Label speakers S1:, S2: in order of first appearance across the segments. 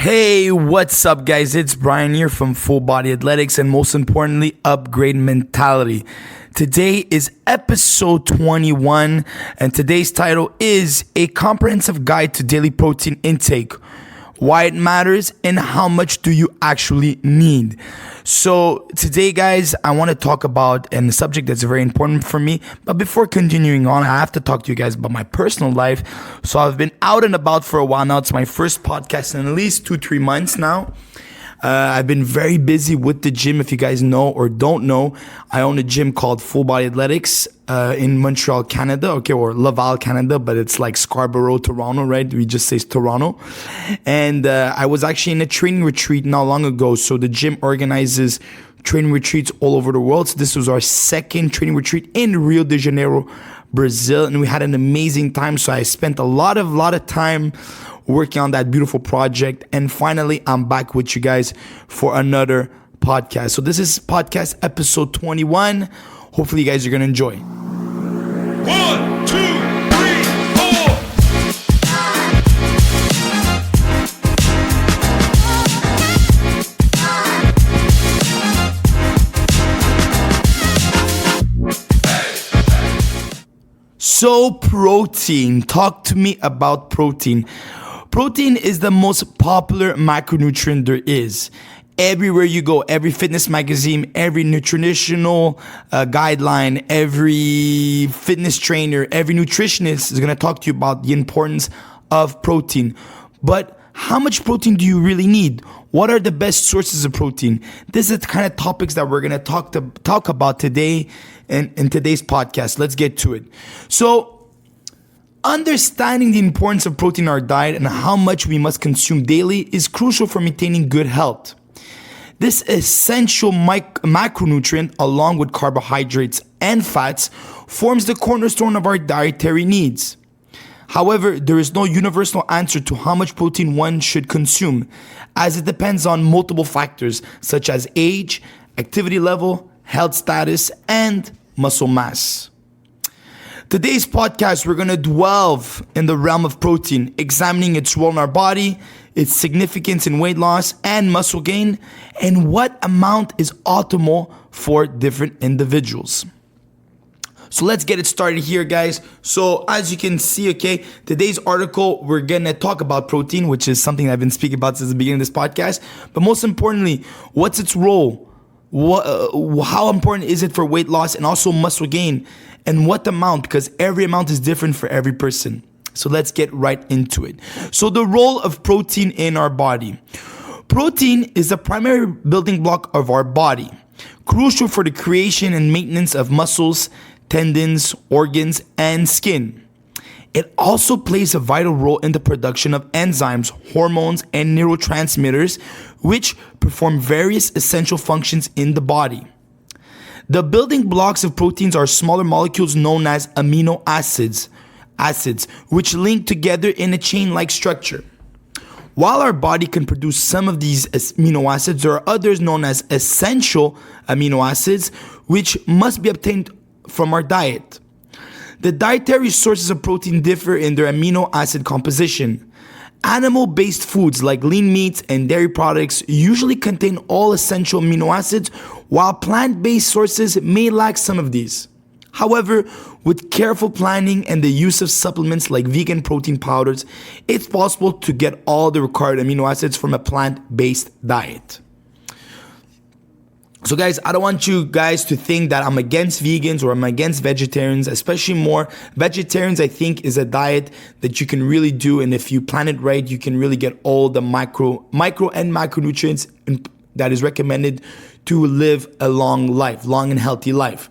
S1: Hey, what's up, guys? It's Brian here from Full Body Athletics and most importantly, Upgrade Mentality. Today is episode 21, and today's title is A Comprehensive Guide to Daily Protein Intake. Why it matters and how much do you actually need. So today, guys, I want to talk about a subject that's very important for me. But before continuing on, I have to talk to you guys about my personal life. So I've been out and about for a while now. It's my first podcast in at least 2-3 months now. I've been very busy with the gym. If you guys know or don't know, I own a gym called Full Body Athletics in Montreal, Canada, or Laval, Canada, but it's like Scarborough, Toronto, right? We just say Toronto. And I was actually in a training retreat not long ago. So the gym organizes training retreats all over the world. So this was our second training retreat in Rio de Janeiro, Brazil, and we had an amazing time. So I spent a lot of time working on that beautiful project, and finally I'm back with you guys for another podcast. So this is podcast episode 21. Hopefully you guys are gonna enjoy.
S2: 1, 2, 3, 4.
S1: So protein, talk to me about protein. Protein is the most popular macronutrient there is. Everywhere you go, every fitness magazine, every nutritional guideline, every fitness trainer, every nutritionist is going to talk to you about the importance of protein. But how much protein do you really need? What are the best sources of protein? This is the kind of topics that we're going to talk about today in today's podcast. Let's get to it. So, understanding the importance of protein in our diet and how much we must consume daily is crucial for maintaining good health. This essential macronutrient, along with carbohydrates and fats, forms the cornerstone of our dietary needs. However, there is no universal answer to how much protein one should consume, as it depends on multiple factors such as age, activity level, health status, and muscle mass. Today's podcast, we're going to delve in the realm of protein, examining its role in our body, its significance in weight loss and muscle gain, and what amount is optimal for different individuals. So let's get it started here, guys. So as you can see, today's article, we're going to talk about protein, which is something I've been speaking about since the beginning of this podcast. But most importantly, what's its role? How important is it for weight loss and also muscle gain? And what amount? Because every amount is different for every person. So let's get right into it. So the role of protein in our body. Protein is the primary building block of our body, crucial for the creation and maintenance of muscles, tendons, organs, and skin. It also plays a vital role in the production of enzymes, hormones, and neurotransmitters, which perform various essential functions in the body. The building blocks of proteins are smaller molecules known as amino acids, which link together in a chain-like structure. While our body can produce some of these amino acids, there are others known as essential amino acids, which must be obtained from our diet. The dietary sources of protein differ in their amino acid composition. Animal-based foods like lean meats and dairy products usually contain all essential amino acids, while plant-based sources may lack some of these. However, with careful planning and the use of supplements like vegan protein powders, it's possible to get all the required amino acids from a plant-based diet. So guys, I don't want you guys to think that I'm against vegans or I'm against vegetarians, especially more. Vegetarians, I think, is a diet that you can really do. And if you plan it right, you can really get all the micro and macronutrients that is recommended to live a long and healthy life.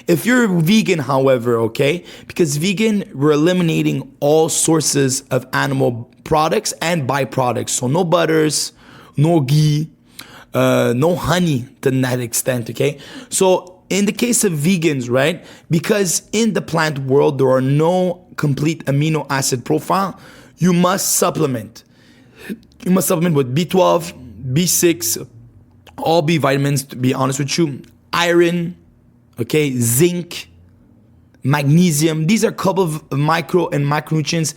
S1: If you're vegan, however, because vegan, we're eliminating all sources of animal products and byproducts. So no butters, no ghee, no honey to that extent, So in the case of vegans, right, because in the plant world, there are no complete amino acid profile, you must supplement. You must supplement with B12, B6, all B vitamins, to be honest with you, iron, zinc, magnesium. These are a couple of micro and macronutrients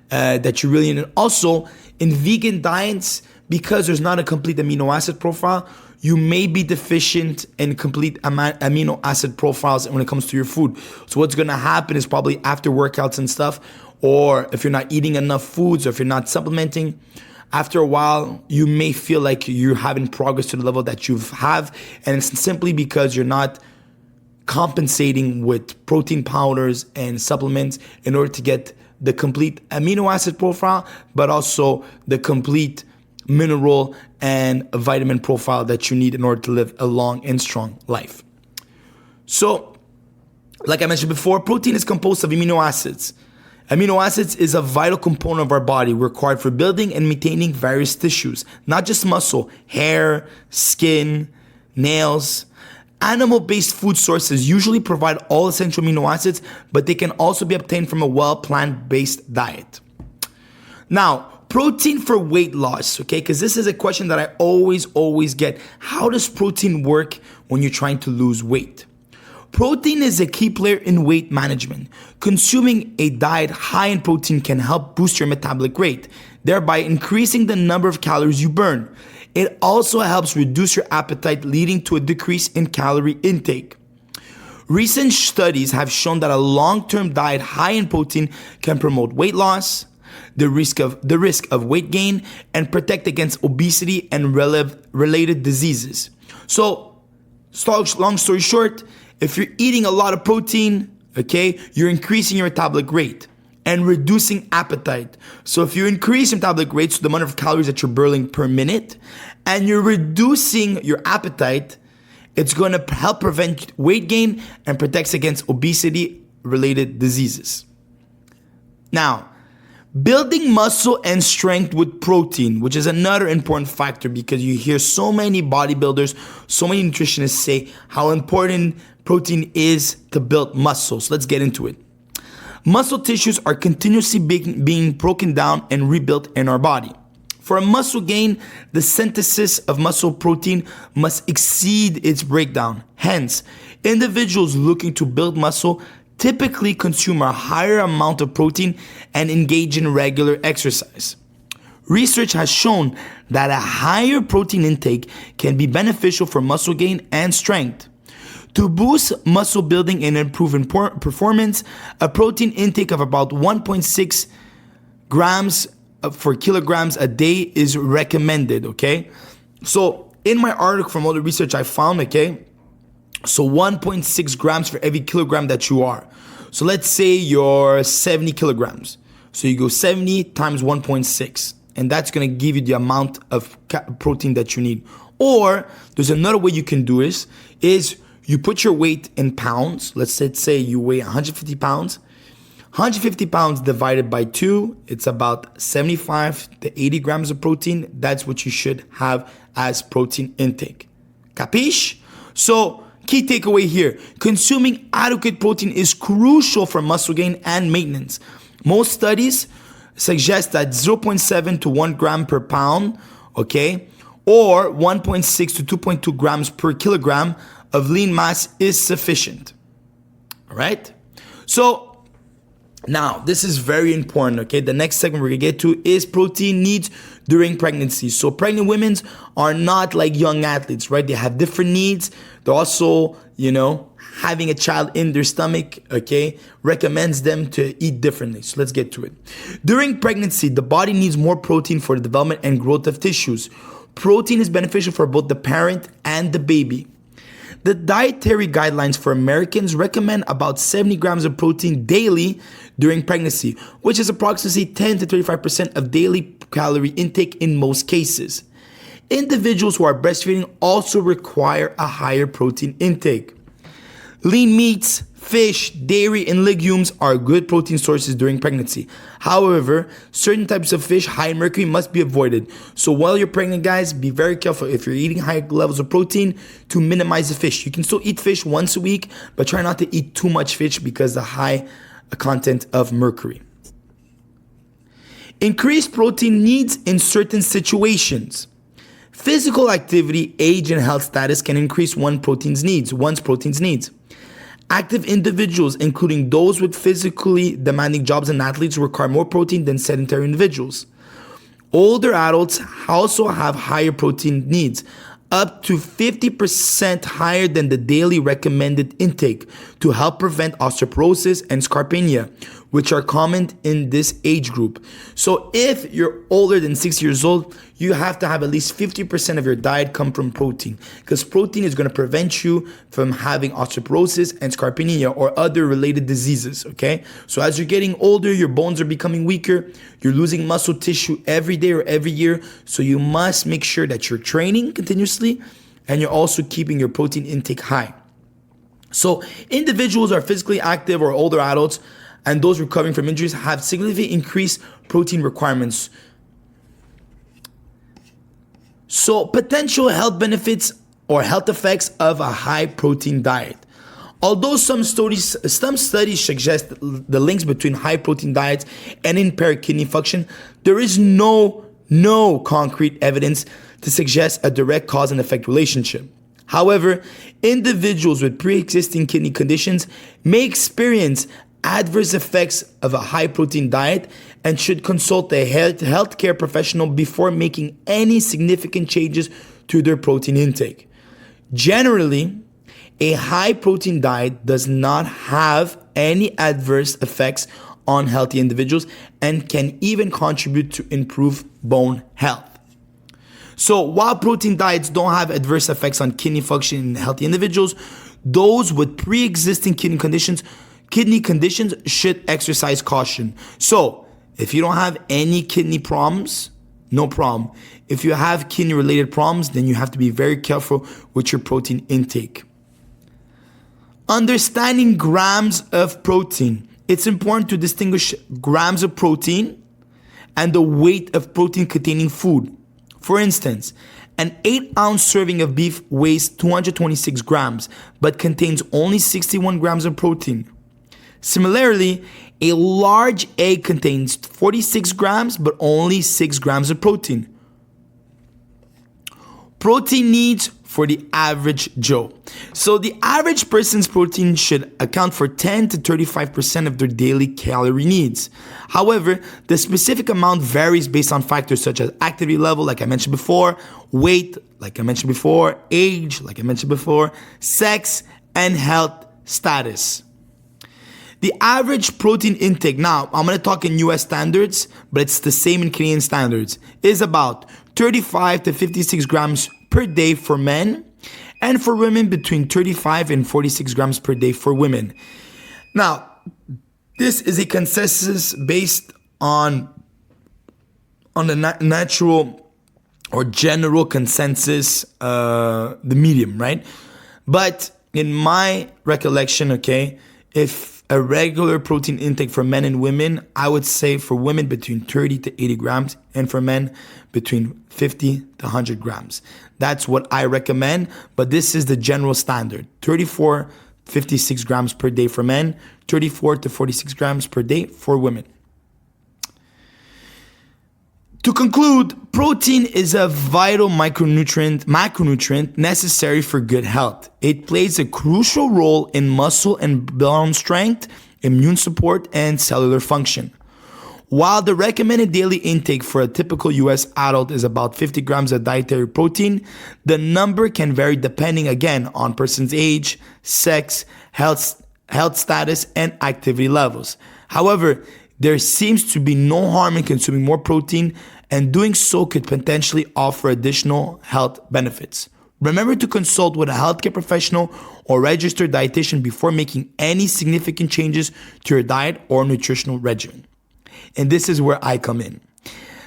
S1: that you really need. Also, in vegan diets, because there's not a complete amino acid profile, you may be deficient in complete amino acid profiles when it comes to your food. So what's going to happen is probably after workouts and stuff, or if you're not eating enough foods, or if you're not supplementing, after a while, you may feel like you're having progress to the level that you have, and it's simply because you're not compensating with protein powders and supplements in order to get the complete amino acid profile, but also the complete mineral and vitamin profile that you need in order to live a long and strong life. So, like I mentioned before, protein is composed of amino acids. Amino acids is a vital component of our body required for building and maintaining various tissues, not just muscle, hair, skin, nails. Animal-based food sources usually provide all essential amino acids, but they can also be obtained from a plant-based diet. Now, protein for weight loss, okay? Because this is a question that I always get. How does protein work when you're trying to lose weight? Protein is a key player in weight management. Consuming a diet high in protein can help boost your metabolic rate, thereby increasing the number of calories you burn. It also helps reduce your appetite, leading to a decrease in calorie intake. Recent studies have shown that a long-term diet high in protein can promote weight loss, the risk of weight gain, and protect against obesity and related diseases. So, long story short, if you're eating a lot of protein, okay, you're increasing your metabolic rate and reducing appetite. So if you increase your metabolic rate, so the amount of calories that you're burning per minute, and you're reducing your appetite, it's going to help prevent weight gain and protects against obesity-related diseases. Now, building muscle and strength with protein, which is another important factor, because you hear so many bodybuilders, so many nutritionists say how important protein is to build muscle. So let's get into it. Muscle tissues are continuously being broken down and rebuilt in our body. For a muscle gain, the synthesis of muscle protein must exceed its breakdown. Hence, individuals looking to build muscle typically consume a higher amount of protein and engage in regular exercise. Research has shown that a higher protein intake can be beneficial for muscle gain and strength. To boost muscle building and improve performance, a protein intake of about 1.6 grams for kilograms a day is recommended, okay? So in my article from all the research I found, okay, so 1.6 grams for every kilogram that you are. So let's say you're 70 kilograms. So you go 70 times 1.6, and that's gonna give you the amount of protein that you need. Or there's another way you can do this, is you put your weight in pounds. Let's say you weigh 150 pounds. 150 pounds divided by 2, it's about 75 to 80 grams of protein. That's what you should have as protein intake. Capiche? So, key takeaway here, consuming adequate protein is crucial for muscle gain and maintenance. Most studies suggest that 0.7 to 1 gram per pound, okay, or 1.6 to 2.2 grams per kilogram of lean mass is sufficient. All right? So now this is very important, okay? The next segment we're gonna get to is protein needs during pregnancy. So pregnant women are not like young athletes, right? They have different needs. They're also, having a child in their stomach, okay, recommends them to eat differently. So let's get to it. During pregnancy, the body needs more protein for the development and growth of tissues. Protein is beneficial for both the parent and the baby. The dietary guidelines for Americans recommend about 70 grams of protein daily during pregnancy, which is approximately 10 to 35% of daily calorie intake in most cases. Individuals who are breastfeeding also require a higher protein intake. Lean meats, fish, dairy, and legumes are good protein sources during pregnancy. However, certain types of fish high in mercury must be avoided. So while you're pregnant, guys, be very careful if you're eating high levels of protein to minimize the fish. You can still eat fish once a week, but try not to eat too much fish because of the high content of mercury. Increased protein needs in certain situations. Physical activity, age, and health status can increase one's protein's needs. Active individuals, including those with physically demanding jobs and athletes, require more protein than sedentary individuals. Older adults also have higher protein needs, up to 50% higher than the daily recommended intake, to help prevent osteoporosis and sarcopenia, which are common in this age group. So if you're older than 60 years old, you have to have at least 50% of your diet come from protein, because protein is going to prevent you from having osteoporosis and sarcopenia or other related diseases, okay? So as you're getting older, your bones are becoming weaker, you're losing muscle tissue every day or every year, so you must make sure that you're training continuously and you're also keeping your protein intake high. So individuals who are physically active or older adults and those recovering from injuries have significantly increased protein requirements. So potential health benefits or health effects of a high protein diet. Although some studies suggest the links between high protein diets and impaired kidney function, there is no concrete evidence to suggest a direct cause and effect relationship. However, individuals with pre-existing kidney conditions may experience adverse effects of a high protein diet and should consult a healthcare professional before making any significant changes to their protein intake. Generally, a high protein diet does not have any adverse effects on healthy individuals and can even contribute to improve bone health. So while protein diets don't have adverse effects on kidney function in healthy individuals, those with pre-existing kidney conditions should exercise caution. So if you don't have any kidney problems, no problem. If you have kidney related problems, then you have to be very careful with your protein intake. Understanding grams of protein. It's important to distinguish grams of protein and the weight of protein containing food. For instance, an 8-ounce serving of beef weighs 226 grams, but contains only 61 grams of protein. Similarly, a large egg contains 46 grams, but only 6 grams of protein. Protein needs for the average Joe. So the average person's protein should account for 10 to 35% of their daily calorie needs. However, the specific amount varies based on factors such as activity level, like I mentioned before, weight, like I mentioned before, age, like I mentioned before, sex, and health status. The average protein intake, now I'm going to talk in US standards, but it's the same in Canadian standards, is about 35 to 56 grams per day for men, and for women between 35 and 46 grams per day for women. Now, this is a consensus based on the natural or general consensus, the medium, right? But in my recollection, okay, if a regular protein intake for men and women, I would say for women between 30 to 80 grams and for men between 50 to 100 grams. That's what I recommend, but this is the general standard. 34, 56 grams per day for men, 34 to 46 grams per day for women. To conclude, protein is a vital macronutrient necessary for good health. It plays a crucial role in muscle and bone strength, immune support, and cellular function. While the recommended daily intake for a typical US adult is about 50 grams of dietary protein, the number can vary depending again on person's age, sex, health status, and activity levels. However, there seems to be no harm in consuming more protein, and doing so could potentially offer additional health benefits. Remember to consult with a healthcare professional or registered dietitian before making any significant changes to your diet or nutritional regimen. And this is where I come in.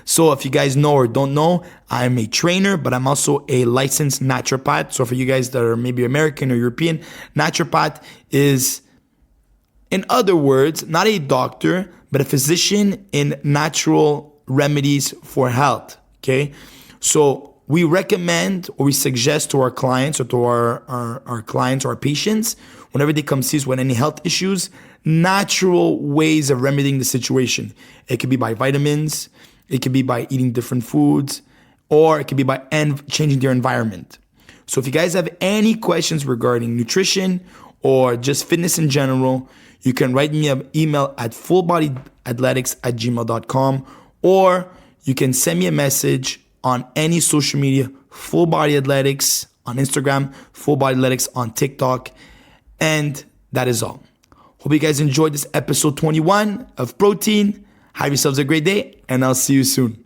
S1: So if you guys know or don't know, I'm a trainer, but I'm also a licensed naturopath. So for you guys that are maybe American or European, naturopath is, in other words, not a doctor, but a physician in natural remedies for health, okay? So we recommend or we suggest to our clients or to our clients or our patients, whenever they come see us with any health issues, natural ways of remedying the situation. It could be by vitamins, it could be by eating different foods, or it could be by changing their environment. So if you guys have any questions regarding nutrition or just fitness in general, you can write me an email at fullbodyathletics@gmail.com, or you can send me a message on any social media, Full Body Athletics on Instagram, Full Body Athletics on TikTok. And that is all. Hope you guys enjoyed this episode 21 of Protein. Have yourselves a great day, and I'll see you soon.